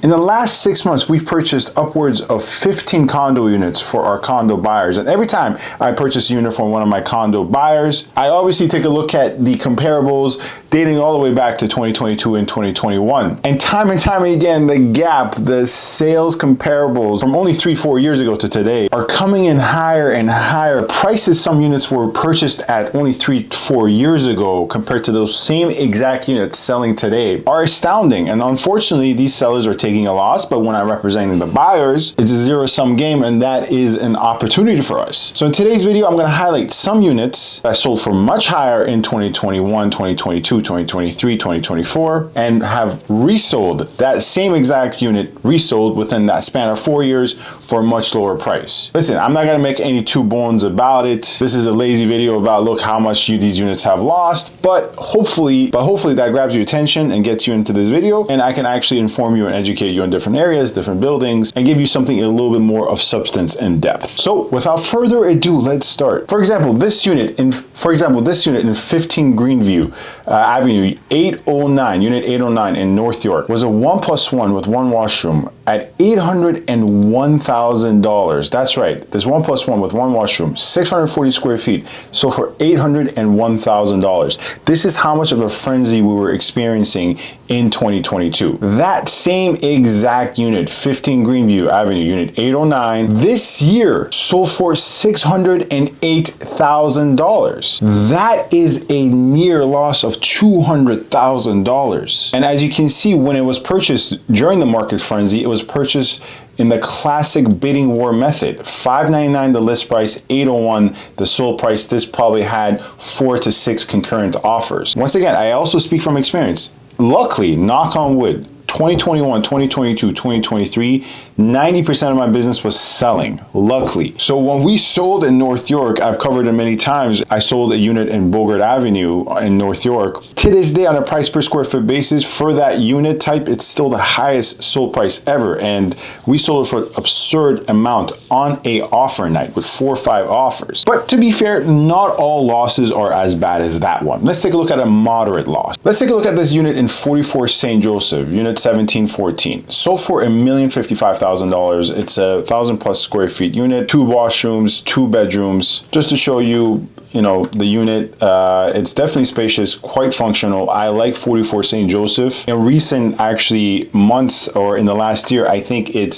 In the last 6 months, we've purchased upwards of 15 condo units for our condo buyers. And every time I purchase a unit from one of my condo buyers, I obviously take a look at the comparables dating all the way back to 2022 and 2021. And time again, the gap, the sales comparables from only 3-4 years ago to today are coming in higher and higher. Prices some units were purchased at only 3-4 years ago compared to those same exact units selling today are astounding. And unfortunately, these sellers are taking a loss, but when I'm representing the buyers, it's a zero-sum game, and that is an opportunity for us. So in today's video, I'm going to highlight some units that sold for much higher in 2021, 2022, 2023, 2024, and have resold that same exact unit, resold within that span of 4 years for a much lower price. Listen, I'm not going to make any two bones about it. This is a lazy video about look how much these units have lost, but hopefully that grabs your attention and gets you into this video, and I can actually inform you and educate you on different areas, different buildings, and give you something a little bit more of substance and depth. So without further ado, let's start. For example, this unit in 15 Greenview Avenue, 809, unit 809 in North York, was a 1+1 with one washroom at $801,000. That's right, this 1+1 with one washroom, 640 square feet, sold for $801,000. This is how much of a frenzy we were experiencing in 2022. That same exact unit, 15 Greenview Avenue, unit 809, this year sold for $608,000. That is a near loss of $200,000. And as you can see, when it was purchased during the market frenzy, it was purchased in the classic bidding war method. $599 the list price, $801 the sold price. This probably had 4 to 6 concurrent offers. Once again, I also speak from experience. Luckily, knock on wood, 2021, 2022, 2023, 90% of my business was selling, luckily. So when we sold in North York, I've covered it many times, I sold a unit in Bogert Avenue in North York. To this day, on a price per square foot basis, for that unit type, it's still the highest sold price ever. And we sold it for an absurd amount on a offer night with 4 or 5 offers. But to be fair, not all losses are as bad as that one. Let's take a look at a moderate loss. Let's take a look at this unit in 44 St. Joseph, unit 1714. Sold for $1,055,000. It's a 1,000+ square feet unit, 2 washrooms, 2 bedrooms. Just to show you, the unit, it's definitely spacious, quite functional. I like 44 St. Joseph. In recent actually months or in the last year, I think it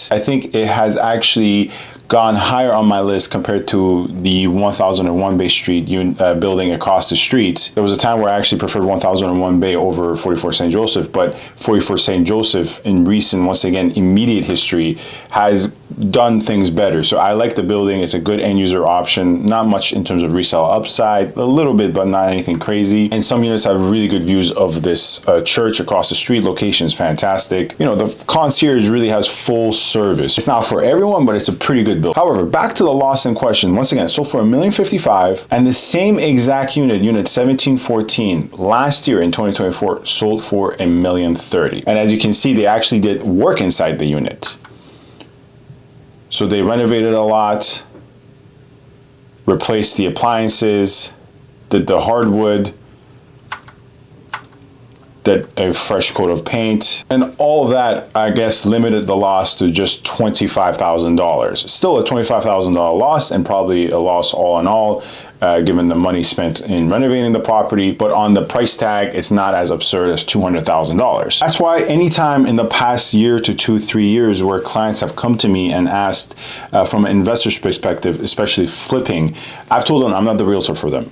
has actually gone higher on my list compared to the 1001 Bay Street building across the street. There was a time where I actually preferred 1001 Bay over 44 St. Joseph, but 44 St. Joseph in recent, once again, immediate history has done things better. So I like the building. It's a good end user option. Not much in terms of resale upside, a little bit, but not anything crazy. And some units have really good views of this church across the street. Location is fantastic. The concierge really has full service. It's not for everyone, but it's a pretty good build. However, back to the loss in question. Once again, sold for $1,055,000, and the same exact unit 1714, last year in 2024, sold for $1,030,000. And as you can see, they actually did work inside the unit. So they renovated a lot, replaced the appliances, did the hardwood, did a fresh coat of paint, and all of that, I guess, limited the loss to just $25,000. Still a $25,000 loss, and probably a loss all in all, given the money spent in renovating the property, but on the price tag, it's not as absurd as $200,000. That's why anytime in the past year to 2-3 years where clients have come to me and asked from an investor's perspective, especially flipping, I've told them I'm not the realtor for them.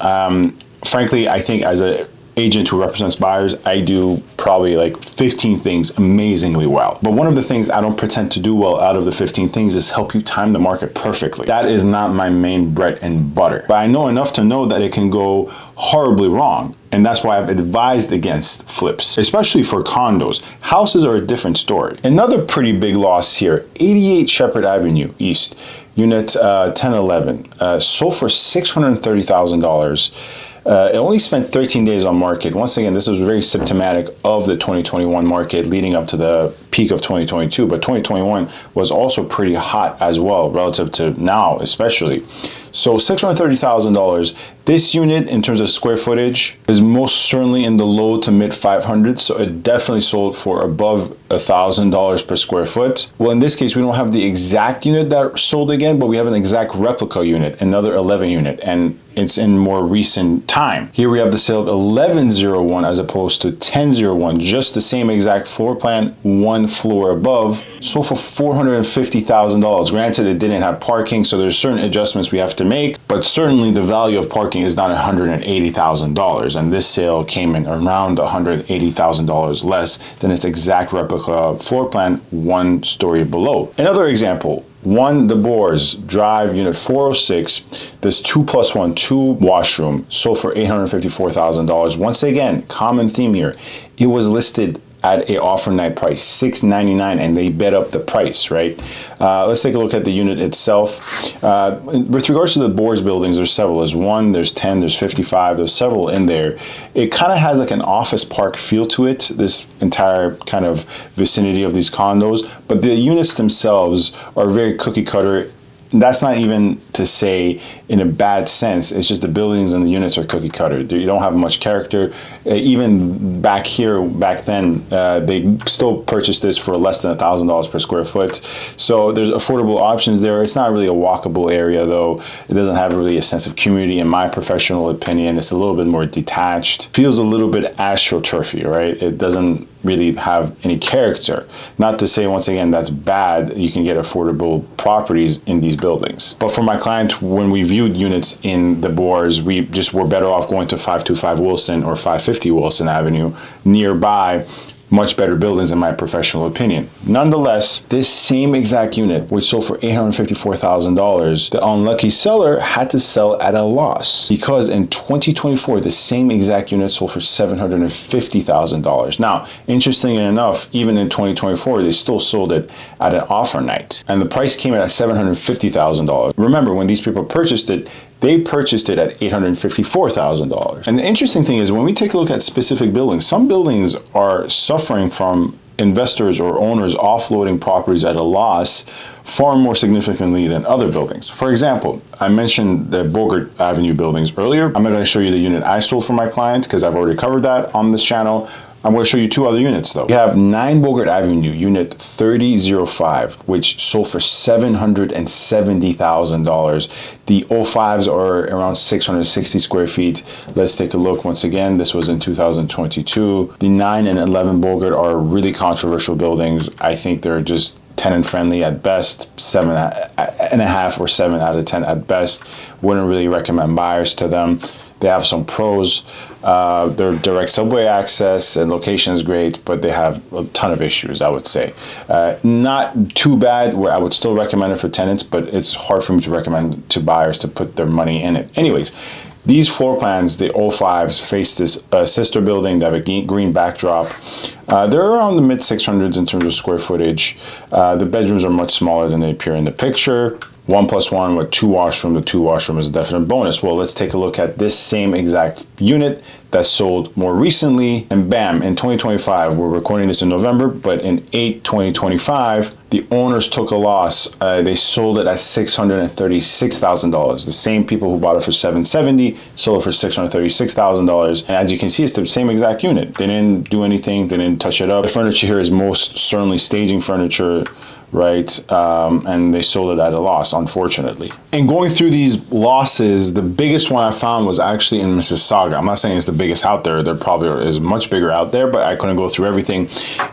Frankly, I think as a agent who represents buyers, I do probably like 15 things amazingly well. But one of the things I don't pretend to do well out of the 15 things is help you time the market perfectly. That is not my main bread and butter. But I know enough to know that it can go horribly wrong. And that's why I've advised against flips, especially for condos. Houses are a different story. Another pretty big loss here, 88 Sheppard Avenue East, unit 1011, sold for $630,000. It only spent 13 days on market. Once again, this was very symptomatic of the 2021 market leading up to the peak of 2022, but 2021 was also pretty hot as well relative to now, especially. So $630,000. This unit, in terms of square footage, is most certainly in the low to mid 500s. So it definitely sold for above $1,000 per square foot. Well, in this case, we don't have the exact unit that sold again, but we have an exact replica unit, another 11 unit, and it's in more recent time. Here we have the sale of 1101 as opposed to 1001, just the same exact floor plan, one floor above, sold for $450,000. Granted, it didn't have parking, so there's certain adjustments we have to make, but certainly the value of parking is not $180,000, and this sale came in around $180,000 less than its exact replica floor plan, one story below. Another example, the Boers Drive, unit 406, this 2+1, 2 washroom, sold for $854,000. Once again, common theme here. It was listed at a offer night price, $699, and they bet up the price, right? Let's take a look at the unit itself. With regards to the Boers buildings, there's several. There's 1, there's 10, there's 55, there's several in there. It kind of has like an office park feel to it, this entire kind of vicinity of these condos, but the units themselves are very cookie cutter. That's not even to say in a bad sense. It's just the buildings and the units are cookie cutter. You don't have much character. Even back then, they still purchased this for less than $1,000 per square foot. So there's affordable options there. It's not really a walkable area though. It doesn't have really a sense of community in my professional opinion. It's a little bit more detached. Feels a little bit astroturfy, right? It doesn't really have any character. Not to say, once again, that's bad. You can get affordable properties in these buildings. But for my client, when we viewed units in the Boers, we just were better off going to 525 Wilson or 550 Wilson Avenue nearby. Much better buildings in my professional opinion. Nonetheless, this same exact unit, which sold for $854,000, the unlucky seller had to sell at a loss because in 2024, the same exact unit sold for $750,000. Now, interestingly enough, even in 2024, they still sold it at an offer night, and the price came in at $750,000. Remember, when these people purchased it, they purchased it at $854,000. And the interesting thing is, when we take a look at specific buildings, some buildings are suffering from investors or owners offloading properties at a loss far more significantly than other buildings. For example, I mentioned the Bogert Avenue buildings earlier. I'm not going to show you the unit I sold for my client because I've already covered that on this channel. I'm going to show you 2 other units though. We have 9 Bogert Avenue, unit 3005, which sold for $770,000. The 05s are around 660 square feet. Let's take a look once again. This was in 2022. The 9 and 11 Bogert are really controversial buildings. I think they're just tenant friendly at best, 7.5 or 7 out of 10 at best. Wouldn't really recommend buyers to them. They have some pros. Their direct subway access and location is great, but they have a ton of issues, I would say. Not too bad where I would still recommend it for tenants, but it's hard for me to recommend to buyers to put their money in it. Anyways, these floor plans, the 05s, face this sister building. They have a green backdrop. They're around the mid 600s in terms of square footage. The bedrooms are much smaller than they appear in the picture. 1+1 with 2 washroom. The 2 washroom is a definite bonus. Well, let's take a look at this same exact unit that sold more recently, and bam, in 2025, we're recording this in November, but in 2025, the owners took a loss. They sold it at $636,000. The same people who bought it for $770 sold it for $636,000. And as you can see, it's the same exact unit. They didn't do anything. They didn't touch it up. The furniture here is most certainly staging furniture, right? And they sold it at a loss, unfortunately. And going through these losses, the biggest one I found was actually in Mississauga. I'm not saying it's the biggest out there. There probably is much bigger out there, but I couldn't go through everything.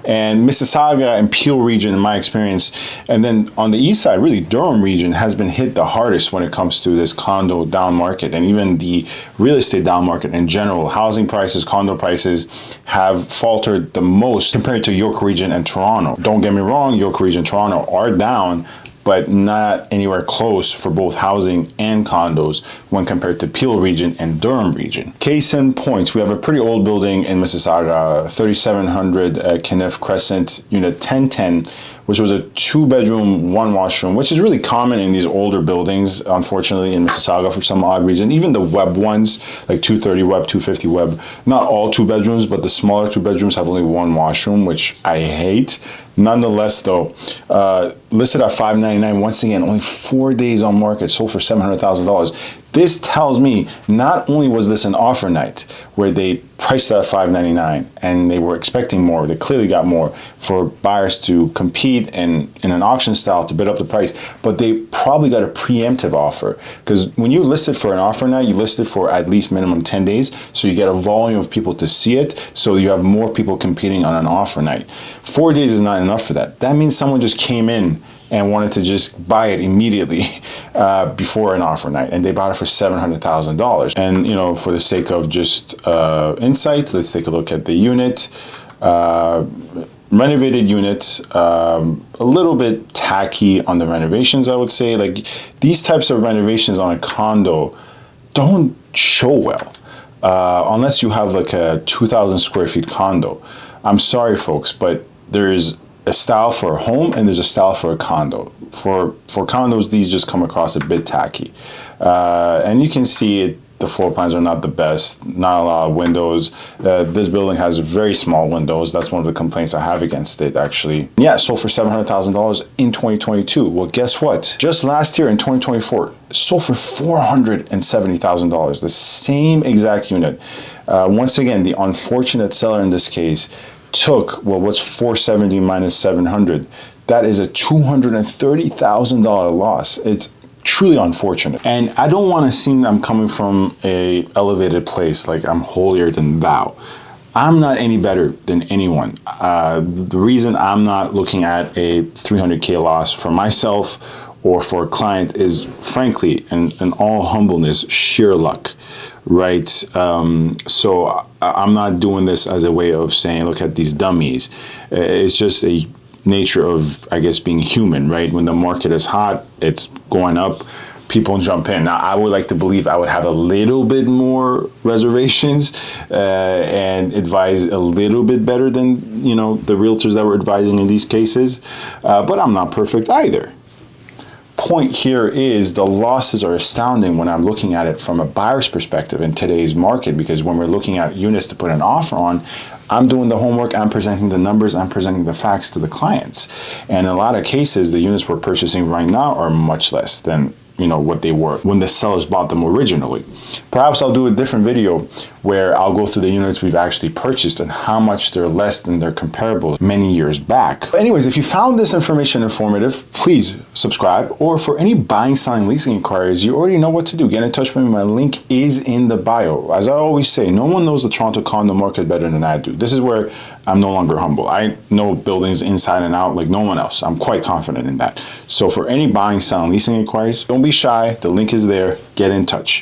And Mississauga and Peel region, in my experience, and then on the east side, really Durham region has been hit the hardest when it comes to this condo down market, and even the real estate down market in general. Housing prices, condo prices have faltered the most compared to York region and Toronto. Don't get me wrong, York region, Toronto are down, but not anywhere close for both housing and condos when compared to Peel region and Durham region. Case in point, we have a pretty old building in Mississauga, 3700 Kniff Crescent, unit 1010, which was a 2-bedroom, 1-washroom, which is really common in these older buildings, unfortunately, in Mississauga for some odd reason. Even the Webb ones, like 230 Webb, 250 Webb, not all 2 bedrooms, but the smaller 2 bedrooms have only 1 washroom, which I hate. Nonetheless, though, listed at $599, once again, only 4 days on market, sold for $700,000. This tells me not only was this an offer night where they priced it at $599 and they were expecting more, they clearly got more for buyers to compete in an auction style to bid up the price, but they probably got a preemptive offer, because when you list it for an offer night, you list it for at least minimum 10 days, so you get a volume of people to see it, so you have more people competing on an offer night. 4 days is not enough for that. That means someone just came in and wanted to just buy it immediately before an offer night, and they bought it for $700,000. And you know, for the sake of just insight, let's take a look at the unit. Renovated unit, a little bit tacky on the renovations, I would say. Like, these types of renovations on a condo don't show well unless you have like a 2,000 square feet condo. I'm sorry, folks, but there's a style for a home and there's a style for a condo. For condos, these just come across a bit tacky. And you can see it, the floor plans are not the best, not a lot of windows. This building has very small windows. That's one of the complaints I have against it, actually. Yeah, sold for $700,000 in 2022. Well, guess what? Just last year in 2024, sold for $470,000. The same exact unit. Once again, the unfortunate seller in this case took, well, what's 470 minus 700? That is a $230,000 loss. It's truly unfortunate. And I don't want to seem I'm coming from a elevated place, like I'm holier than thou. I'm not any better than anyone. The reason I'm not looking at a 300K loss for myself or for a client is, frankly, in all humbleness, sheer luck, right? So I'm not doing this as a way of saying, look at these dummies. It's just a nature of, I guess, being human, right? When the market is hot, it's going up, people jump in. Now, I would like to believe I would have a little bit more reservations and advise a little bit better than, you know, the realtors that were advising in these cases, but I'm not perfect either. Point here is the losses are astounding when I'm looking at it from a buyer's perspective in today's market, because when we're looking at units to put an offer on, I'm doing the homework, I'm presenting the numbers, I'm presenting the facts to the clients. And in a lot of cases, the units we're purchasing right now are much less than, you know, what they were when the sellers bought them originally. Perhaps I'll do a different video where I'll go through the units we've actually purchased and how much they're less than their comparables many years back. But anyways, if you found this information informative, please subscribe. Or for any buying, selling, leasing inquiries, you already know what to do. Get in touch with me. My link is in the bio. As I always say, no one knows the Toronto condo market better than I do. This is where I'm no longer humble. I know buildings inside and out like no one else. I'm quite confident in that. So for any buying, selling, leasing inquiries, don't be shy. The link is there. Get in touch.